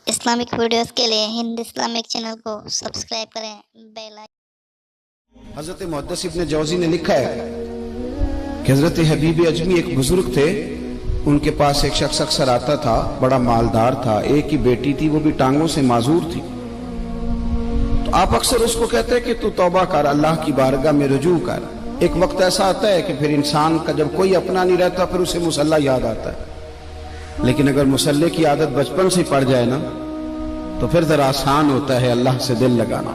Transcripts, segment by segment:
Islamic videos के लिए Hind Islamic channel को सब्सक्राइब करें, बेल आइकन। हजरत मुहद्दिस इब्न जौजी ने लिखा है कि हजरत हबीब अजमी एक बुजुर्ग थे। उनके पास एक शख्स अक्सर आता था, बड़ा मालदार था, एक ही बेटी थी, वो भी टांगों से माजूर थी। तो आप अक्सर उसको कहते कि तू तौबा कर, अल्लाह की बारगाह में रुजू कर। एक वक्त ऐसा आता है कि फिर इंसान का जब कोई अपना नहीं रहता फिर उसे मुसल्ला याद आता है, लेकिन अगर मुसल्ले की आदत बचपन से पड़ जाए ना तो फिर जरा आसान होता है अल्लाह से दिल लगाना।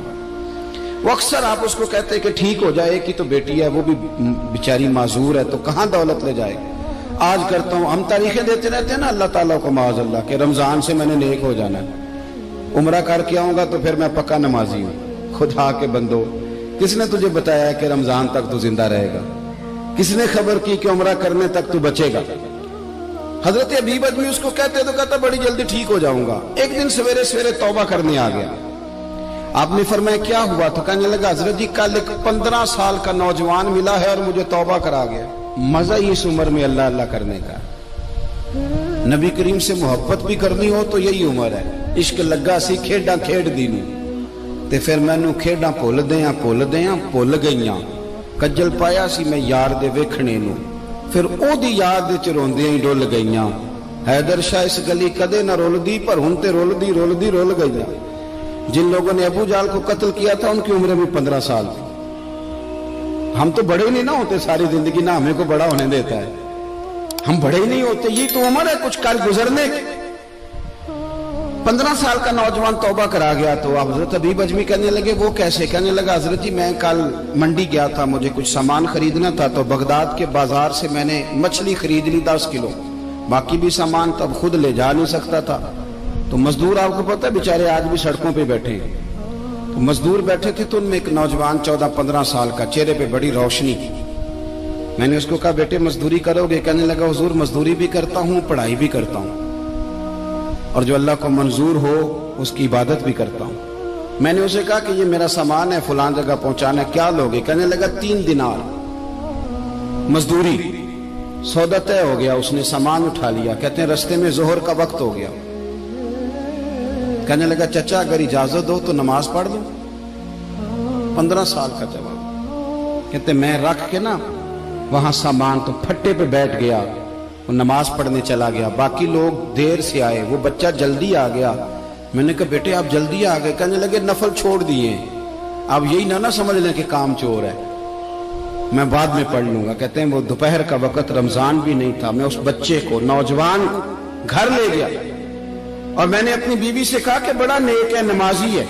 वो अक्सर आप उसको कहते हैं कि ठीक हो जाए कि तो बेटी है, वो भी बेचारी माजूर है, तो कहाँ दौलत ले जाएगी। आज करता हूँ, हम तारीखें देते रहते हैं ना अल्लाह ताला को माज़अल्लाह के रमजान से मैंने नेक हो जाना है, उम्रा करके आऊंगा तो फिर मैं पक्का नमाजी हूँ। खुदा के बंदो, किसने तुझे बताया कि रमजान तक तू जिंदा रहेगा? किसने खबर की कि उम्रा करने तक तू बचेगा? हजरत हबीब अजमी उसको कहते तो कहता बड़ी जल्दी ठीक हो जाऊंगा। एक दिन सवेरे सवेरे तौबा करने आ गया। आपने फरमाया क्या हुआ? तो कहने लगा हजरत जी कल एक 15 साल का नौजवान मिला है और मुझे तौबा करा गया। मजा ही इस उम्र में अल्लाह अल्लाह करने का। नबी करीम से मोहब्बत भी करनी हो तो यही उम्र है। इश्क लगा सी खेडा खेड दी नूं ते फिर मैनू खेडा भुल भुल गईयां। कज्जल पाया सी मैं यार दे वेखणे नूं, फिर ओदी याद विच रोंदियां ही डुल गईयां। हैदर शाह इस गली कदे न रुलदी, पर हुण ते रुलदी रुल गईयां। जिन लोगों ने अबू जाल को कत्ल किया था उनकी उम्र भी 15 साल थी। हम तो बड़े नहीं ना होते सारी जिंदगी, ना हमें को बड़ा होने देता है, हम बड़े ही नहीं होते। ये तो उम्र है कुछ कल गुजरने की। 15 साल का नौजवान तौबा करा गया। तो अब हजरत हबीब अजमी कहने लगे वो कैसे? कहने लगा हजरत जी मैं कल मंडी गया था, मुझे कुछ सामान खरीदना था, तो बगदाद के बाजार से मैंने मछली खरीद ली 10 किलो। बाकी भी सामान तब खुद ले जा नहीं सकता था। तो मजदूर आपको पता है बेचारे आज भी सड़कों पे बैठे। तो मजदूर बैठे थे तो उनमें एक नौजवान 14-15 साल का, चेहरे पे बड़ी रोशनी। मैंने उसको कहा बेटे मजदूरी करोगे? कहने लगा हुजूर मजदूरी भी करता हूँ, पढ़ाई भी करता हूँ, और जो अल्लाह को मंजूर हो उसकी इबादत भी करता हूँ। मैंने उसे कहा कि ये मेरा सामान है, फलां जगह पहुंचाना है, क्या लोगे? कहने लगा 3 दिनार मजदूरी। सौदा तय हो गया, उसने सामान उठा लिया। कहते हैं रस्ते में जोहर का वक्त हो गया। कहने लगा चचा अगर इजाजत हो तो नमाज पढ़ लो। 15 साल का जवाब। कहते मैं रख के ना वहां सामान तो फट्टे पे बैठ गया, वो नमाज पढ़ने चला गया। बाकी लोग देर से आए, वो बच्चा जल्दी आ गया। मैंने कहा बेटे आप जल्दी आ गए? कहने लगे नफल छोड़ दिए। अब यही ना समझ लें कि काम चोर है, मैं बाद में पढ़ लूंगा। कहते हैं वो दोपहर का वक्त, रमजान भी नहीं था। मैं उस बच्चे को, नौजवान घर ले गया और मैंने अपनी बीवी से कहा कि बड़ा नेक है, नमाजी है।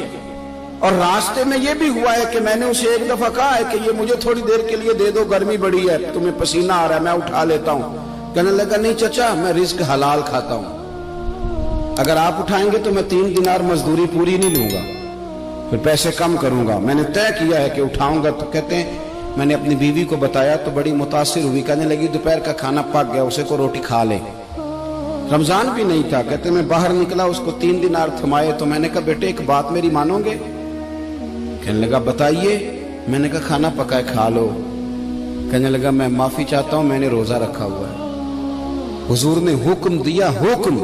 और रास्ते में ये भी हुआ है कि मैंने उसे एक दफा कहा है कि ये मुझे थोड़ी देर के लिए दे दो, गर्मी बड़ी है, तुम्हें पसीना आ रहा है, मैं उठा लेता हूं। कहने लगा नहीं चचा मैं रिस्क हलाल खाता हूं, अगर आप उठाएंगे तो मैं 3 दिनार मजदूरी पूरी नहीं लूंगा, फिर पैसे कम करूंगा। मैंने तय किया है कि उठाऊंगा। तो कहते हैं मैंने अपनी बीवी को बताया तो बड़ी मुतासिर हुई। कहने लगी दोपहर का खाना पक गया, उसे को रोटी खा ले। रमजान भी नहीं था। कहते मैं बाहर निकला, उसको 3 दिनार थमाए। तो मैंने कहा बेटे एक बात मेरी मानोगे? कहने लगा बताइए। मैंने कहा खाना पकाए खा लो। कहने लगा मैं माफी चाहता हूं, मैंने रोजा रखा हुआ है। हुजूर ने हुक्म दिया, हुक्म,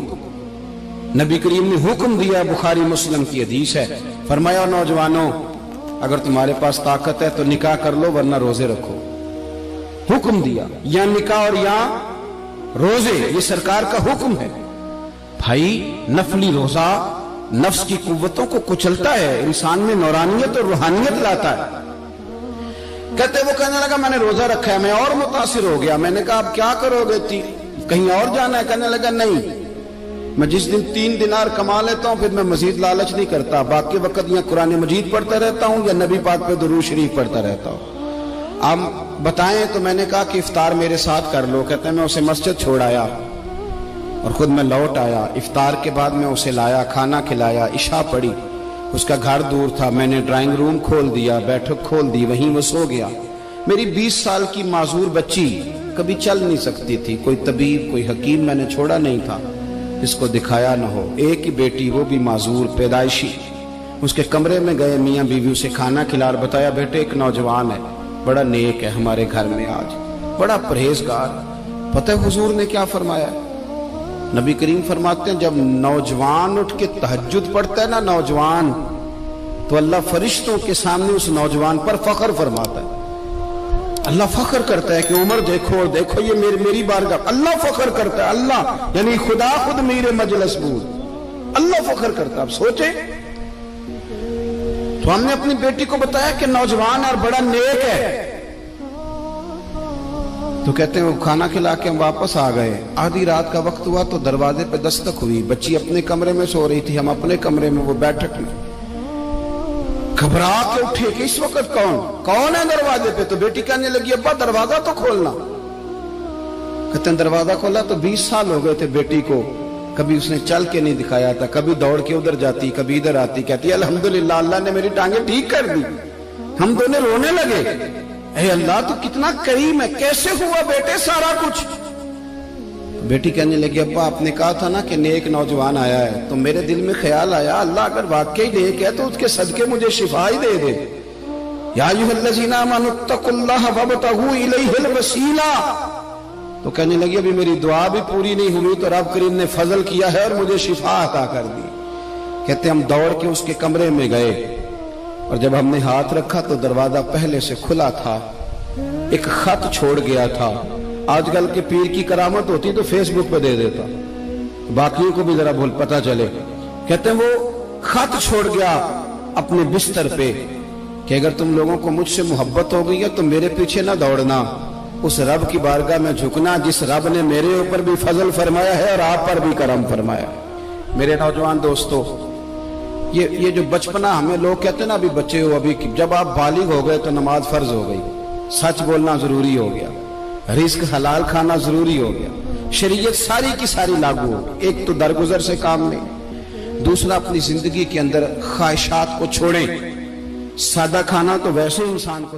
नबी करीम ने हुक्म दिया, बुखारी मुस्लिम की हदीस है। फरमाया नौजवानों अगर तुम्हारे पास ताकत है तो निकाह कर लो, वरना रोजे रखो। हुक्म दिया, या निकाह और या रोजे, ये सरकार का हुक्म है। भाई नफली रोजा नफ्स की कुव्वतों को कुचलता है, इंसान में नौरानियत और रूहानियत लाता है। कहते वो कहने लगा मैंने रोजा रखा है। मैं और मुतासिर हो गया। मैंने कहा अब क्या करोगे? कहीं और जाना है? कहने लगा नहीं, मैं जिस दिन 3 दिनार कमा लेता हूं फिर मैं मजीद लालच नहीं करता। बाकी वक्त या कुरान मजीद पढ़ता रहता हूं या नबी पाक पे दुरूद शरीफ पढ़ता रहता हूं। आप बताएं? तो मैंने कहा कि इफ्तार मेरे साथ कर लो। कहते हैं मैं उसे मस्जिद छोड़ आया और खुद मैं लौट आया। इफ्तार के बाद मैं उसे लाया, खाना खिलाया, इशा पढ़ी। उसका घर दूर था, मैंने ड्राइंग रूम खोल दिया, बैठक खोल दी, वहीं वो सो गया। मेरी 20 साल की माजूर बच्ची कभी चल नहीं सकती थी, कोई तबीब कोई हकीम मैंने छोड़ा नहीं था जिसको दिखाया न हो। एक ही बेटी, वो भी माजूर पैदाइशी। उसके कमरे में गए, मियाँ बीवी उसे खाना खिला, बताया बेटे एक नौजवान है, बड़ा नेक है हमारे घर में, आज बड़ा परहेजगार। पता है हुजूर ने क्या फरमाया? नबी करीम फरमाते हैं जब नौजवान उठ के तहज्जुद पढ़ता है ना नौजवान, तो अल्लाह फरिश्तों के सामने उस नौजवान पर फख्र फरमाता है। अल्लाह फख्र करता है कि उमर देखो देखो ये मेरी बारगाह, अल्लाह फख्र करता है। अल्लाह यानी खुदा खुद मेरे मजलिस बूद, अल्लाह फख्र करता है। आप सोचे, तो हमने अपनी बेटी को बताया कि नौजवान और बड़ा नेक है, तो कहते हैं वो खाना खिला के हम वापस आ गए। आधी रात का वक्त हुआ तो दरवाजे पे दस्तक हुई। बच्ची अपने कमरे में सो रही थी, हम अपने कमरे में, वो बैठक में। घबरा के उठे कि इस वक्त कौन है दरवाजे पे? तो बेटी कहने लगी अब्बा दरवाजा तो खोलना। कहते हैं दरवाजा खोला तो 20 साल हो गए थे बेटी को, कभी उसने चल के नहीं दिखाया था, कभी दौड़ के उधर जाती, कभी इधर आती। कहती है अल्हम्दुलिल्लाह अल्लाह ने मेरी टांगे ठीक कर दी। हम दोनों रोने लगे, ए अल्लाह तू कितना करीम है, कैसे हुआ बेटे सारा कुछ? बेटी कहने लगी अब्बा आपने कहा था ना कि नेक नौजवान आया है, तो मेरे दिल में ख्याल आया अल्लाह अगर वाकई नेक है तो उसके सदके मुझे शिफा ही दे दे। या अय्युहल्लज़ीना आमनुत्तकुल्लाह वब्तगू इलैहिल वसीला। तो कहने लगी अभी मेरी दुआ भी पूरी नहीं हुई तो रब करीम ने फजल किया है और मुझे शिफा अता कर दी। कहते हम दौड़ के उसके कमरे में गए और जब हमने हाथ रखा तो दरवाजा पहले से खुला था, एक खत छोड़ गया था। आजकल के पीर की करामत होती तो फेसबुक पे दे देता, बाकियों को भी जरा भूल पता चले। कहते हैं वो खत छोड़ गया अपने बिस्तर पे कि अगर तुम लोगों को मुझसे मोहब्बत हो गई है तो मेरे पीछे ना दौड़ना, उस रब की बारगाह में झुकना जिस रब ने मेरे ऊपर भी फजल फरमाया है और आप पर भी करम फरमाया। मेरे नौजवान दोस्तों, ये जो बचपना हमें लोग कहते हैं ना अभी बच्चे हो, अभी जब आप बालिग हो गए तो नमाज फर्ज हो गई, सच बोलना जरूरी हो गया, रिस्क हलाल खाना जरूरी हो गया, शरीयत सारी की सारी लागू हो गई। एक तो दरगुजर से काम नहीं, दूसरा अपनी जिंदगी के अंदर ख्वाहिशात को छोड़ें। सादा खाना तो वैसे इंसान को